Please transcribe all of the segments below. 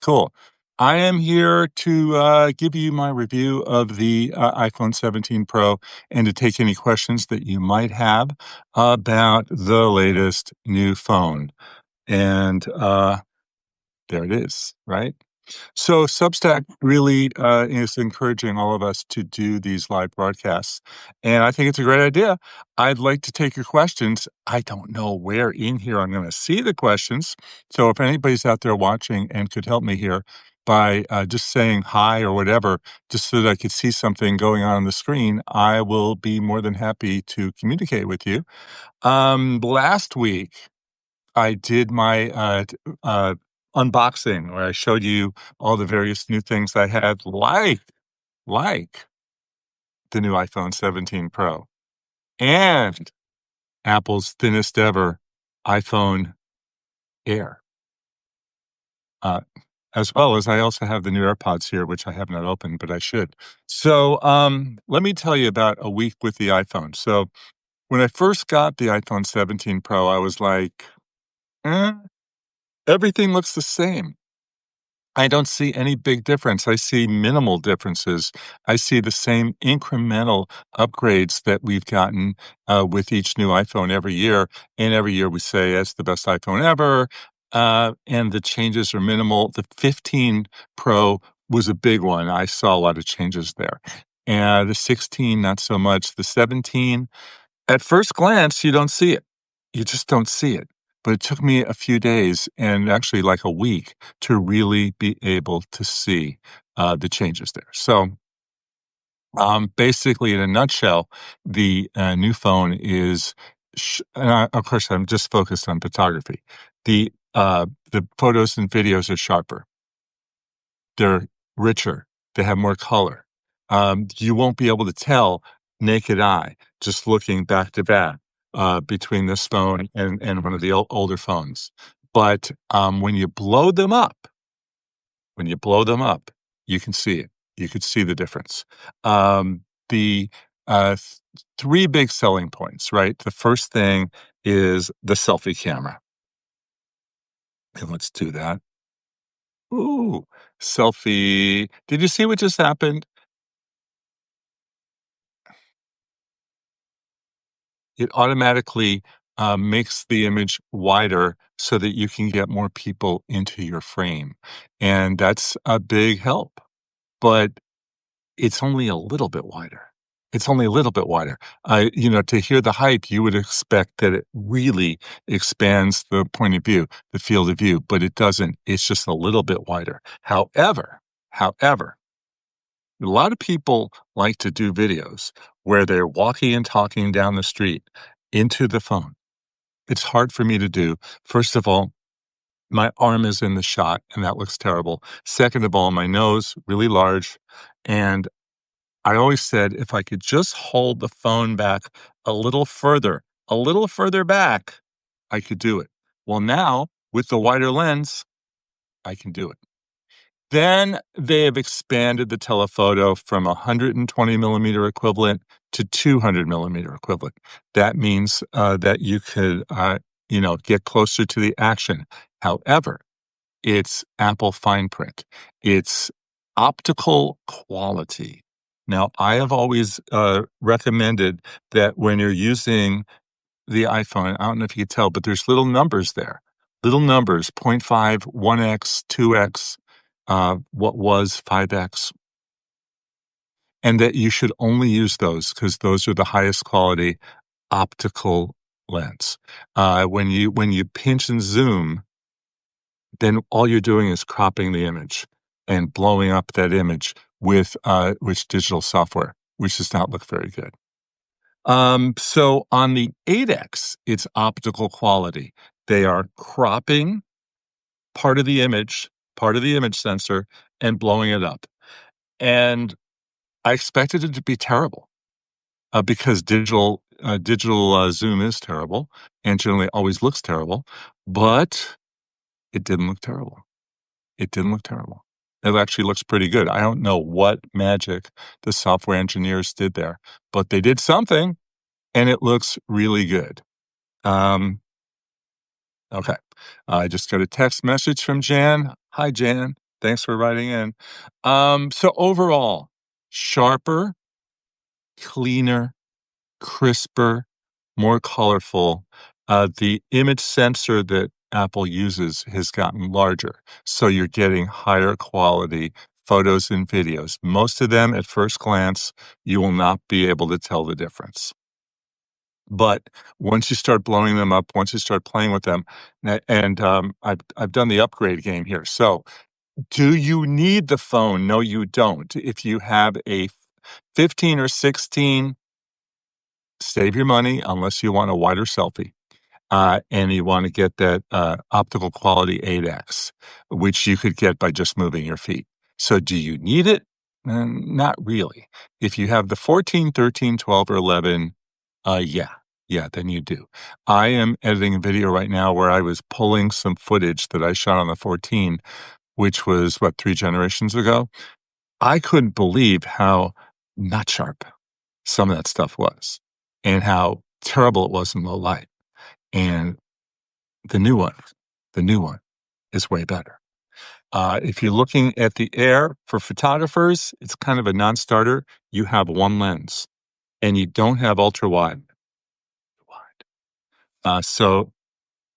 Cool. I am here to give you my review of the iPhone 17 Pro and to take any questions that you might have about the latest new phone. And there it is, right? So Substack really is encouraging all of us to do these live broadcasts, and I think it's a great idea. I'd like to take your questions. I don't know where in here I'm going to see the questions, so if anybody's out there watching and could help me here by just saying hi or whatever, just so that I could see something going on the screen, I will be more than happy to communicate with you. Last week, I did my unboxing where I showed you all the various new things I had, like the new iPhone 17 Pro and Apple's thinnest ever iPhone Air. Uh, as well as I also have the new AirPods here, which I have not opened, but I should. So let me tell you about a week with the iPhone. So when I first got the iPhone 17 Pro, I was like, eh, everything looks the same. I don't see any big difference. I see minimal differences. I see the same incremental upgrades that we've gotten with each new iPhone every year. And every year we say it's the best iPhone ever. And the changes are minimal. The 15 Pro was a big one. I saw a lot of changes there. And the 16, not so much. The 17, at first glance, you don't see it. You just don't see it. But it took me a few days and actually like a week to really be able to see the changes there. So basically, in a nutshell, the new phone is, of course, I'm just focused on photography. The photos and videos are sharper. They're richer. They have more color. You won't be able to tell naked eye just looking back to back between this phone and one of the older phones. But when you blow them up, you can see it. You could see the difference. The three big selling points, right? The first thing is the selfie camera. And let's do that. Ooh, selfie. Did you see what just happened? It automatically makes the image wider so that you can get more people into your frame. And that's a big help. But it's only a little bit wider. It's only a little bit wider. To hear the hype, you would expect that it really expands the point of view, the field of view, but it doesn't. It's just a little bit wider. However, a lot of people like to do videos where they're walking and talking down the street into the phone. It's hard for me to do. First of all, my arm is in the shot and that looks terrible. Second of all, my nose really large. And I always said if I could just hold the phone back a little further back, I could do it. Well, now with the wider lens, I can do it. Then they have expanded the telephoto from 120 millimeter equivalent to 200 millimeter equivalent. That means that you could, get closer to the action. However, it's Apple fine print. It's optical quality. Now, I have always recommended that when you're using the iPhone, I don't know if you can tell, but there's little numbers there. Little numbers, 0.5, 1x, 2x, what was 5x, and that you should only use those because those are the highest quality optical lens. When you pinch and zoom, then all you're doing is cropping the image and blowing up that image with digital software, which does not look very good. So on the 8X, it's optical quality. They are cropping part of the image sensor, and blowing it up. And I expected it to be terrible because digital zoom is terrible and generally always looks terrible, but it didn't look terrible. It didn't look terrible. It actually looks pretty good. I don't know what magic the software engineers did there, but they did something, and it looks really good. Okay. I just got a text message from Jan. Hi, Jan. Thanks for writing in. So overall, sharper, cleaner, crisper, more colorful. The image sensor that Apple uses has gotten larger, so you're getting higher quality photos and videos. Most of them, at first glance, you will not be able to tell the difference. But once you start blowing them up, once you start playing with them, I've done the upgrade game here. So, do you need the phone? No, you don't. If you have a 15 or 16, save your money unless you want a wider selfie, and you wanna get that, optical quality 8X, which you could get by just moving your feet. So do you need it? Not really. If you have the 14, 13, 12, or 11, yeah. Yeah, then you do. I am editing a video right now where I was pulling some footage that I shot on the 14, which was, what, 3 generations ago? I couldn't believe how not sharp some of that stuff was and how terrible it was in low light. And the new one the new one is way better. If you're looking at the Air for photographers, it's kind of a non-starter. You have 1 lens, and you don't have ultra wide. So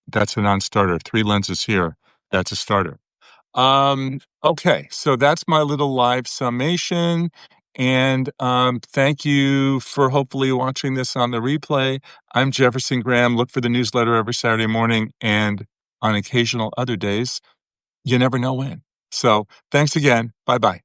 that's a non-starter. 3 lenses here, that's a starter. Okay, so that's my little live summation, and, thank you for hopefully watching this on the replay. I'm Jefferson Graham. Look for the newsletter every Saturday morning, and on occasional other days, you never know when. So, thanks again. Bye-bye.